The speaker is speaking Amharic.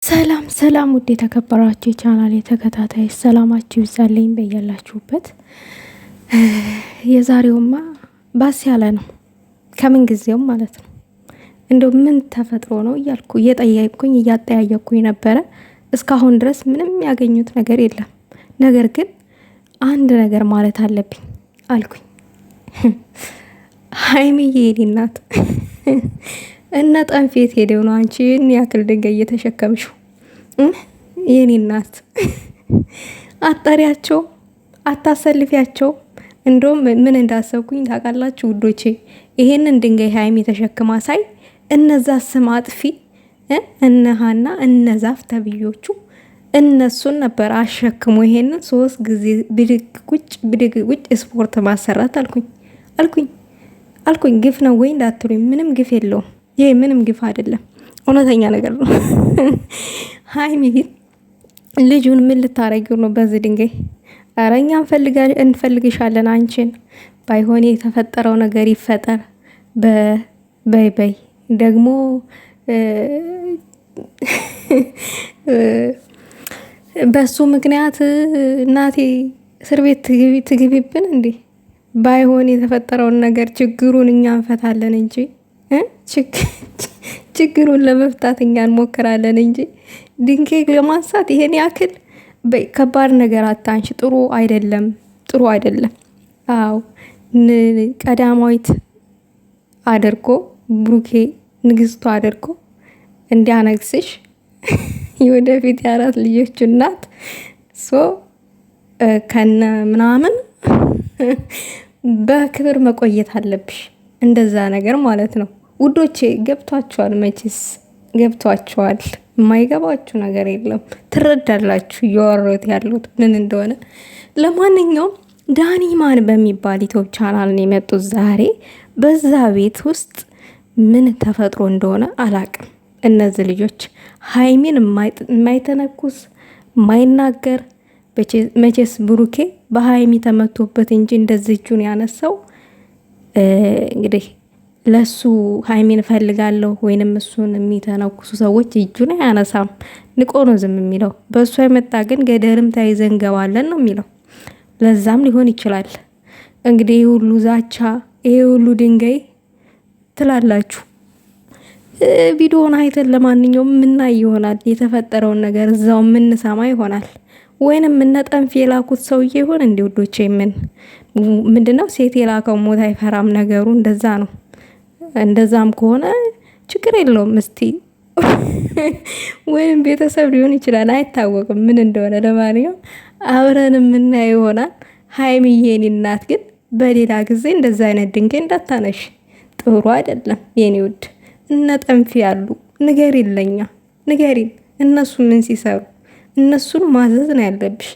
ሰላም ሰላም ውድ የተከበራችሁ የቻናል የተከታታይ ሰላማችሁ ይብዛልኝ በያላችሁበት። የዛሬውማ ባስ ያለ ነው ከምን ጊዜውም ማለት ነው። እንደው ምን ተፈጥሮ ነው እያልኩ እያጠያየኩኝ ነበረ። እስካሁን ድረስ ምንም ያገኙት ነገር የለም። ነገር ግን አንድ ነገር ማለት አለብኝ አልኩኝ። ሀይሚዬ የኔ እናት እነ ጠንፌት ሄደው ነው አንቺ ይህን ያክል ድንጋይ እየተሸከምሽው? የኔ እናት አጠሪያቸው አታሰልፊያቸው። እንደውም ምን እንዳሰብኩኝ ታውቃላችሁ ውዶቼ? ይሄንን ድንጋይ ሀይሚ ተሸክማ ሳይ እነዛ ስም አጥፊ እነሃና እነዛፍ ተብዮቹ እነሱን ነበር አሸክሞ ይሄንን 3 ጊዜ ብድግ ቁጭ ስፖርት ማሰራት አልኩኝ። ግፍ ነው ወይ እንዳትሉኝ፣ ምንም ግፍ የለውም። ይሄ ምንም ግፍ አይደለም፣ እውነተኛ ነገር ነው። ሀይሚ ግን ልጁን ምን ልታረጊው ነው በዚህ ድንጋይ? ኧረ እኛ እንፈልግሻለን አንቺን። ባይሆን የተፈጠረው ነገር ይፈጠር። በይ ደግሞ በሱ ምክንያት እናቴ እስር ቤት ትግቢብን እንዴ? ባይሆን የተፈጠረውን ነገር ችግሩን እኛ እንፈታለን እንጂ ችግሩን ለመፍታት እኛ እንሞክራለን እንጂ ድንጋይ ለማንሳት ይሄን ያክል ከባድ ነገር አታንሽ። ጥሩ አይደለም። አዎ ቀዳማዊት አድርጎ ብሩኬ ንግስቱ አድርጎ እንዲያነግስሽ የወደፊት የአራት ልጆች እናት ከነ ምናምን በክብር መቆየት አለብሽ። እንደዛ ነገር ማለት ነው ውዶቼ። ገብቷችኋል? መቼስ ገብቷችኋል። የማይገባችሁ ነገር የለም። ትረዳላችሁ እያወራሁት ያሉት ምን እንደሆነ። ለማንኛውም ዳኒ ማን በሚባል ዩቲዩብ ቻናል ነው የመጡት ዛሬ። በዛ ቤት ውስጥ ምን ተፈጥሮ እንደሆነ አላቅም። እነዚህ ልጆች ሀይሚን የማይተነኩስ የማይናገር፣ መቼስ ብሩኬ በሀይሚ ተመቶበት እንጂ እንደዚህ እጁን ያነሳው እንግዲህ ለሱ ሀይሚን እፈልጋለሁ ወይንም እሱን የሚተነኩሱ ሰዎች እጁን አያነሳም። ንቆ ነው ዝም የሚለው። በእሱ የመጣ ግን ገደልም ተይዘን እንገባለን ነው የሚለው። ለዛም ሊሆን ይችላል እንግዲህ ይህ ሁሉ ዛቻ፣ ይሄ ሁሉ ድንጋይ ትላላችሁ። ቪዲዮውን አይተን ለማንኛውም ምናይ ይሆናል። የተፈጠረውን ነገር እዛው የምንሰማ ይሆናል። ወይንም እነጠንፍ የላኩት ሰውዬ ይሆን እንዲ ውዶቼ? ምንድነው ሴት የላከው ሞት አይፈራም ነገሩ እንደዛ ነው። እንደዛም ከሆነ ችግር የለውም። እስቲ ወይም ቤተሰብ ሊሆን ይችላል፣ አይታወቅም ምን እንደሆነ። ለማንኛውም አብረን የምናየው ይሆናል። ሀይሚዬ እናት ግን በሌላ ጊዜ እንደዛ አይነት ድንጋይ እንዳታነሽ፣ ጥሩ አይደለም የኔ ውድ። እነ ጠንፊ ያሉ ንገሪን፣ እነሱ ምን ሲሰሩ እነሱን ማዘዝ ነው ያለብሽ።